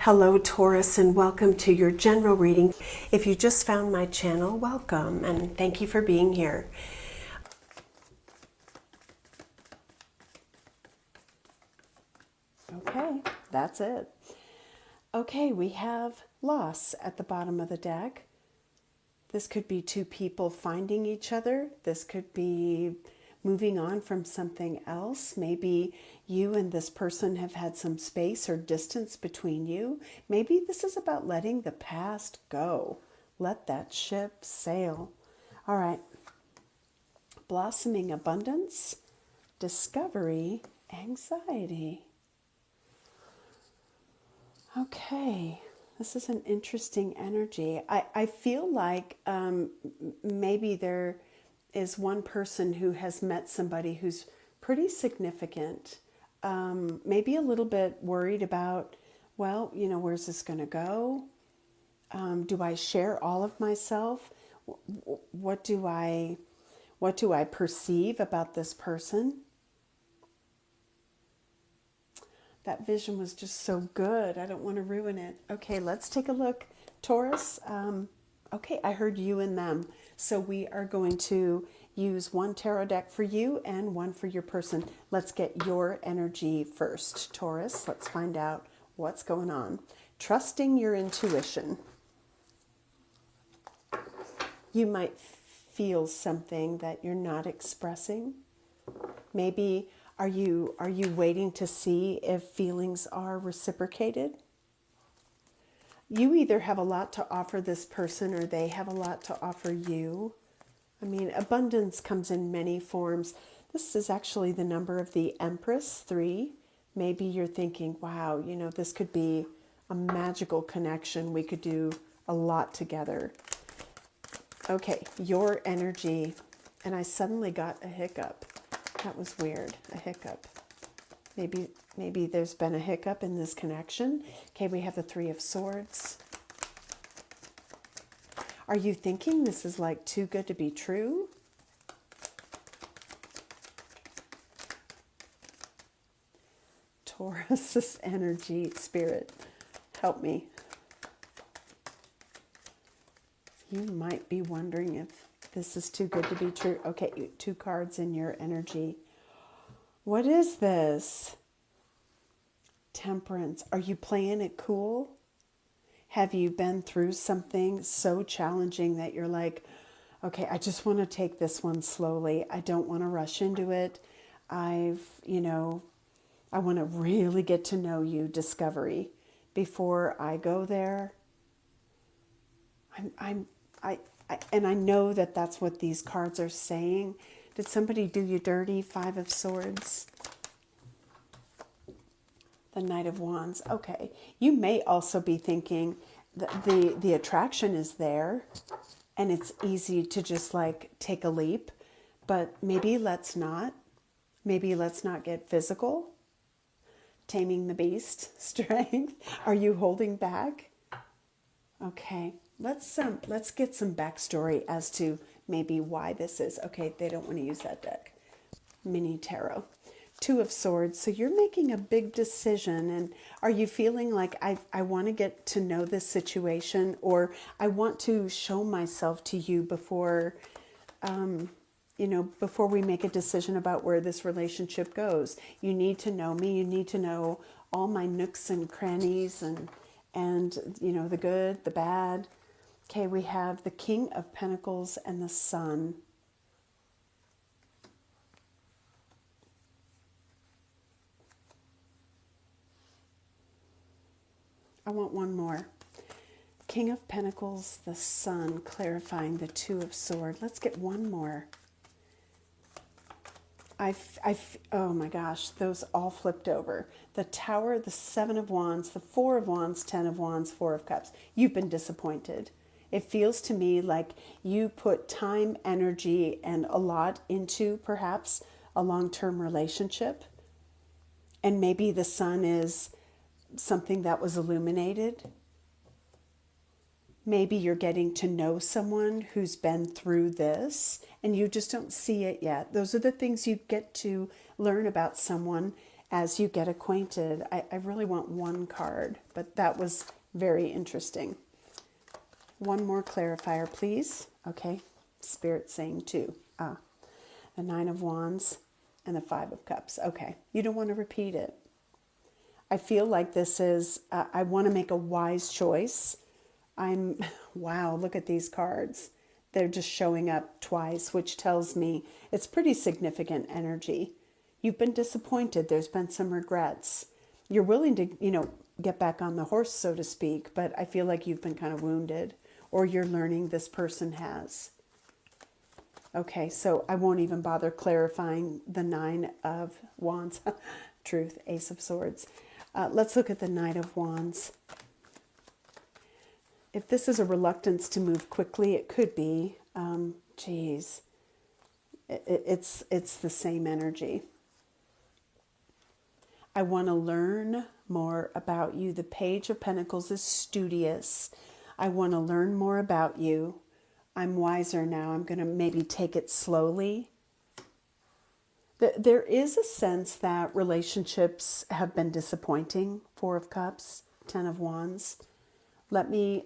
Hello Taurus, and welcome to your general reading. If you just found my channel, welcome and thank you for being here. Okay, that's it. Okay, we have loss at the bottom of the deck. This could be two people finding each other. This could be moving on from something else. Maybe you and this person have had some space or distance between you. Maybe this is about letting the past go. Let that ship sail. All right. Blossoming abundance, discovery, anxiety. Okay. This is an interesting energy. I feel like maybe there is one person who has met somebody who's pretty significant, maybe a little bit worried about, well, you know, where's this going to go? Do I share all of myself? What do I perceive about this person? That vision was just so good. I don't want to ruin it. Okay, let's take a look. Taurus, okay, I heard you and them. So we are going to use one tarot deck for you and one for your person. Let's get your energy first. Taurus, let's find out what's going on. Trusting your intuition. You might feel something that you're not expressing. Maybe are you waiting to see if feelings are reciprocated? You either have a lot to offer this person or they have a lot to offer you. I mean, abundance comes in many forms. This is actually the number of the Empress, 3. Maybe you're thinking, wow, you know, this could be a magical connection. We could do a lot together. Okay, your energy. And I suddenly got a hiccup. That was weird, a hiccup. Maybe there's been a hiccup in this connection. Okay, we have the 3 of Swords. Are you thinking this is like too good to be true? Taurus's energy, spirit, help me. You might be wondering if this is too good to be true. Okay, 2 cards in your energy. What is this? Temperance. Are you playing it cool? Have you been through something so challenging that you're like, okay, I just want to take this one slowly. I don't want to rush into it. I want to really get to know you, discovery, before I go there. And I know that that's what these cards are saying. Did somebody do you dirty? 5 of Swords. The Knight of Wands. Okay. You may also be thinking that the attraction is there and it's easy to just like take a leap, but maybe let's not. Maybe let's not get physical. Taming the beast. Strength. Are you holding back? Okay. Let's get some backstory as to maybe why this is. Okay, they don't want to use that deck. Mini tarot. 2 of Swords. So you're making a big decision, and are you feeling like I want to get to know this situation, or I want to show myself to you before before we make a decision about where this relationship goes. You need to know me. You need to know all my nooks and crannies and the good, the bad. Okay, we have the King of Pentacles and the Sun. I want one more. King of Pentacles, the Sun, clarifying the 2 of Swords. Let's get one more. Oh my gosh, those all flipped over. The Tower, the 7 of Wands, the 4 of Wands, 10 of Wands, 4 of Cups. You've been disappointed. It feels to me like you put time, energy, and a lot into perhaps a long-term relationship. And maybe the Sun is something that was illuminated. Maybe you're getting to know someone who's been through this and you just don't see it yet. Those are the things you get to learn about someone as you get acquainted. I really want one card, but that was very interesting. One more clarifier, please. Okay, Spirit saying 2. The 9 of Wands and the 5 of Cups. Okay, you don't want to repeat it. I feel like this is, I want to make a wise choice. Wow, look at these cards. They're just showing up twice, which tells me it's pretty significant energy. You've been disappointed. There's been some regrets. You're willing to, get back on the horse, so to speak, but I feel like you've been kind of wounded, or you're learning this person has. Okay, so I won't even bother clarifying the 9 of Wands. Truth, Ace of Swords. Let's look at the Knight of Wands. If this is a reluctance to move quickly, it could be. Geez, it's the same energy. I want to learn more about you. The Page of Pentacles is studious. I want to learn more about you. I'm wiser now. I'm going to maybe take it slowly. There is a sense that relationships have been disappointing. 4 of Cups, 10 of Wands. Let me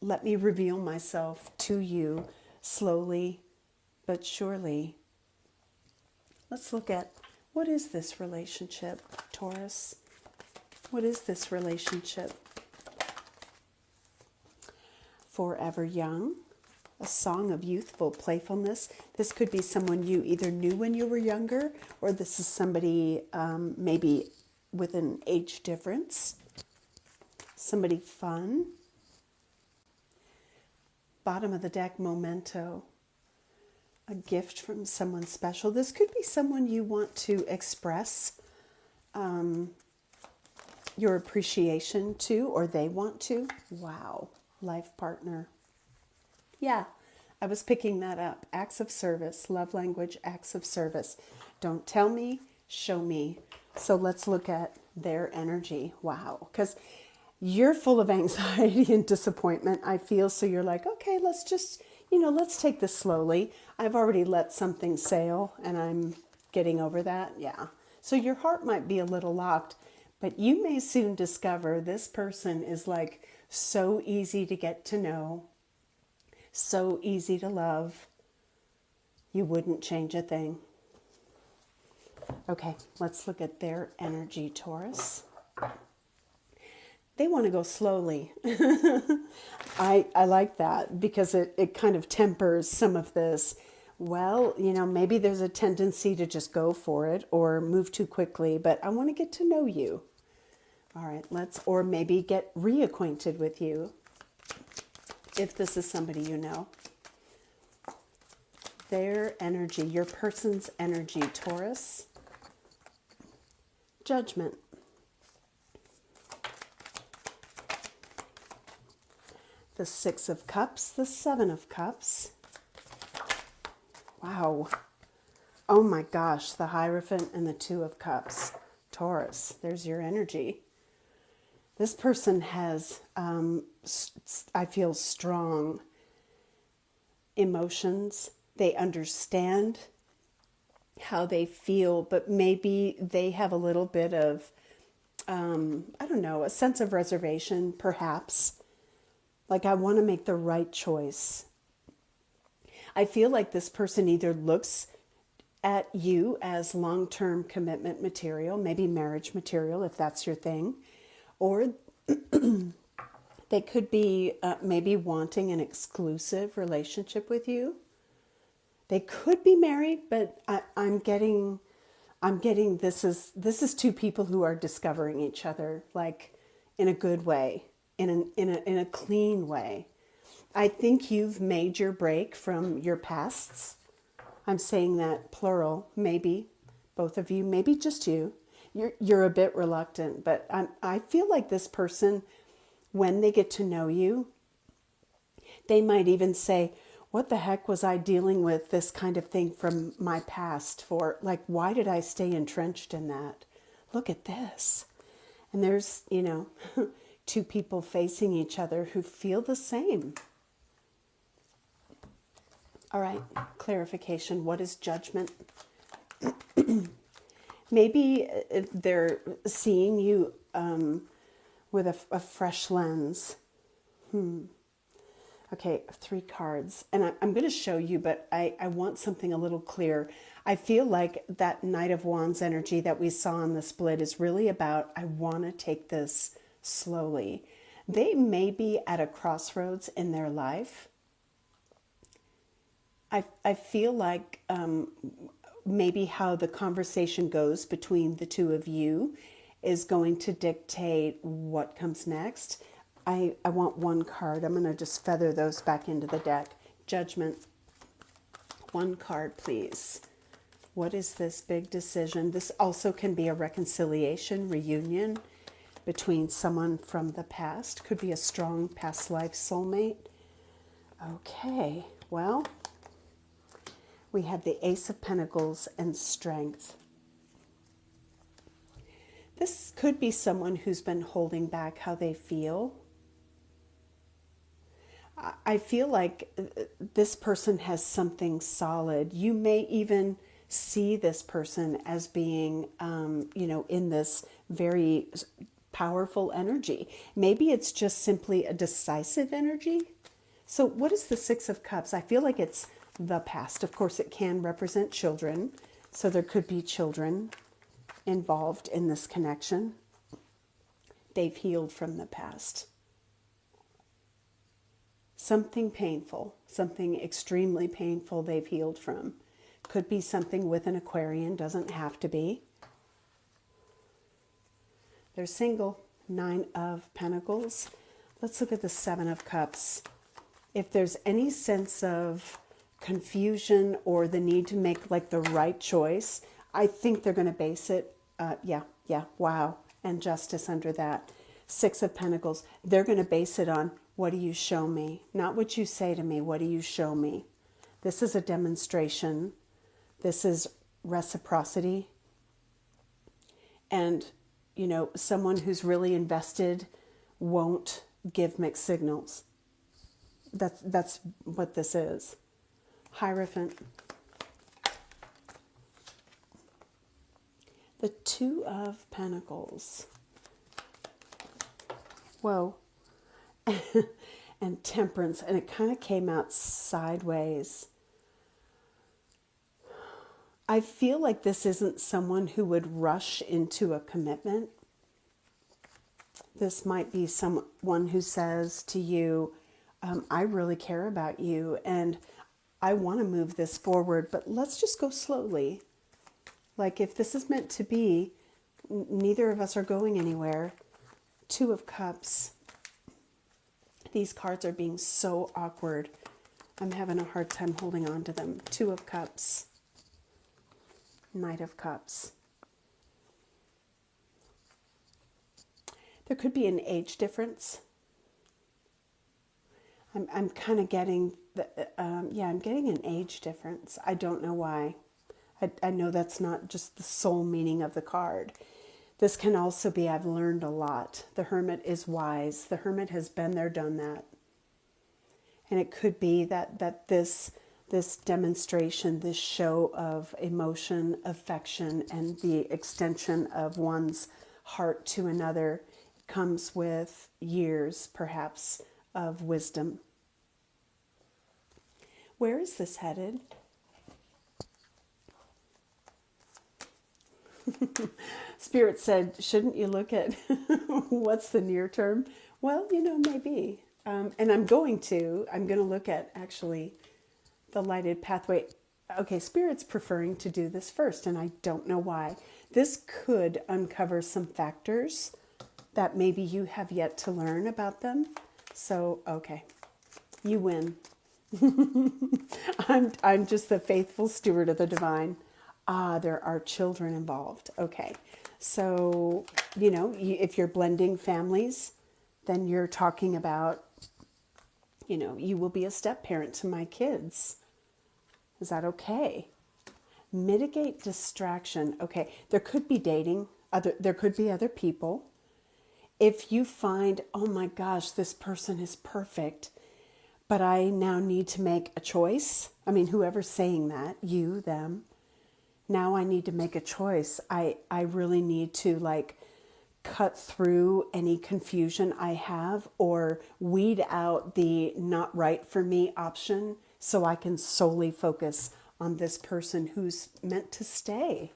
reveal myself to you slowly but surely. Let's look at, what is this relationship, Taurus? What is this relationship? Forever Young, a song of youthful playfulness. This could be someone you either knew when you were younger, or this is somebody maybe with an age difference. Somebody fun. Bottom of the deck, Memento. A gift from someone special. This could be someone you want to express your appreciation to, or they want to. Wow. Life partner. Yeah, I was picking that up. Acts of service, love language, acts of service. Don't tell me, show me. So let's look at their energy. Wow. Because you're full of anxiety and disappointment, I feel. So you're like, okay, let's just, let's take this slowly. I've already let something sail and I'm getting over that. Yeah. So your heart might be a little locked, but you may soon discover this person is like so easy to get to know, so easy to love. You wouldn't change a thing. Okay, let's look at their energy, Taurus. They want to go slowly. I like that because it kind of tempers some of this. Well, maybe there's a tendency to just go for it or move too quickly, but I want to get to know you. All right, or maybe get reacquainted with you if this is somebody you know. Their energy, your person's energy, Taurus. Judgment. The 6 of Cups, the 7 of Cups. Wow. Oh my gosh, the Hierophant and the 2 of Cups. Taurus, there's your energy. This person has, I feel, strong emotions. They understand how they feel, but maybe they have a little bit of, I don't know, a sense of reservation, perhaps. Like, I want to make the right choice. I feel like this person either looks at you as long-term commitment material, maybe marriage material, if that's your thing, or they could be maybe wanting an exclusive relationship with you. They could be married, but I'm getting this is two people who are discovering each other, like in a good way. In a clean way. I think you've made your break from your pasts. I'm saying that plural, maybe both of you, maybe just you. You're a bit reluctant, but I feel like this person, when they get to know you, they might even say, what the heck was I dealing with this kind of thing from my past for? Like, why did I stay entrenched in that? Look at this. And there's, two people facing each other who feel the same. All right, clarification. What is judgment? Maybe they're seeing you with a fresh lens. Okay, 3 cards. And I'm going to show you, but I want something a little clear. I feel like that Knight of Wands energy that we saw in the split is really about, I want to take this slowly. They may be at a crossroads in their life. I feel like maybe how the conversation goes between the two of you is going to dictate what comes next. I want 1 card. I'm going to just feather those back into the deck. Judgment. 1 card, please. What is this big decision? This also can be a reconciliation, reunion between someone from the past. Could be a strong past life soulmate. Okay, well, we have the Ace of Pentacles and Strength. This could be someone who's been holding back how they feel. I feel like this person has something solid. You may even see this person as being, in this very powerful energy. Maybe it's just simply a decisive energy. So what is the 6 of Cups? I feel like it's the past. Of course, it can represent children. So there could be children involved in this connection. They've healed from the past. Something painful, something extremely painful they've healed from. Could be something with an Aquarian, doesn't have to be. They're single. 9 of Pentacles. Let's look at the 7 of Cups. If there's any sense of confusion or the need to make like the right choice, I think they're going to base it, wow, and justice under that. 6 of Pentacles, they're going to base it on, what do you show me? Not what you say to me, what do you show me? This is a demonstration. This is reciprocity. And, someone who's really invested won't give mixed signals. That's what this is. Hierophant. The 2 of Pentacles. Whoa. And Temperance. And it kind of came out sideways. I feel like this isn't someone who would rush into a commitment. This might be someone who says to you, I really care about you and I want to move this forward, but let's just go slowly. Like if this is meant to be, neither of us are going anywhere. 2 of Cups. These cards are being so awkward. I'm having a hard time holding on to them. 2 of Cups. Knight of Cups. There could be an age difference. I'm kind of getting, I'm getting an age difference. I don't know why. I know that's not just the sole meaning of the card. This can also be, I've learned a lot. The Hermit is wise. The Hermit has been there, done that. And it could be that this demonstration, this show of emotion, affection, and the extension of one's heart to another comes with years, perhaps, of wisdom. Where is this headed? Spirit said, shouldn't you look at what's the near term? Well, maybe. And I'm going to look at actually the lighted pathway. Okay, Spirit's preferring to do this first, and I don't know why. This could uncover some factors that maybe you have yet to learn about them. So, okay, you win. I'm just the faithful steward of the divine. There are children involved. Okay, so, if you're blending families, then you're talking about, you will be a step parent to my kids. Is that okay? Mitigate distraction. Okay, there could be dating. There could be other people. If you find, oh my gosh, this person is perfect, but I now need to make a choice. I mean, whoever's saying that, you, them, Now I need to make a choice. I really need to like cut through any confusion I have or weed out the not right for me option so I can solely focus on this person who's meant to stay.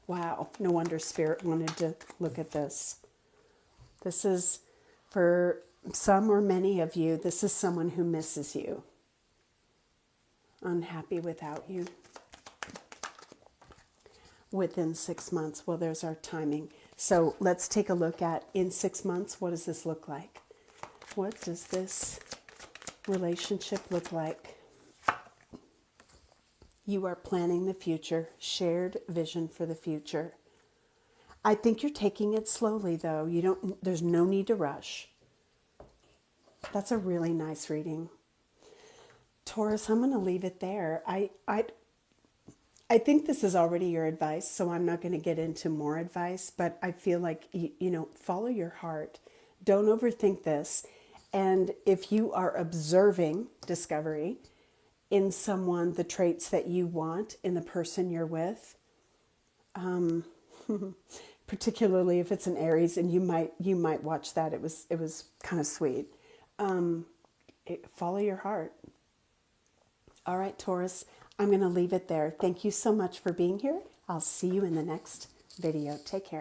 Wow, no wonder Spirit wanted to look at this. This is, for some or many of you, this is someone who misses you. Unhappy without you. Within 6 months. Well, there's our timing. So let's take a look at, in 6 months, what does this look like? What does this relationship look like? You are planning the future, shared vision for the future. I think you're taking it slowly though. There's no need to rush. That's a really nice reading. Taurus, I'm going to leave it there. I think this is already your advice, so I'm not going to get into more advice, but I feel like, follow your heart. Don't overthink this. And if you are observing discovery in someone, the traits that you want in the person you're with, particularly if it's an Aries, and you might watch that. It was kind of sweet. Follow your heart. All right, Taurus, I'm going to leave it there. Thank you so much for being here. I'll see you in the next video. Take care.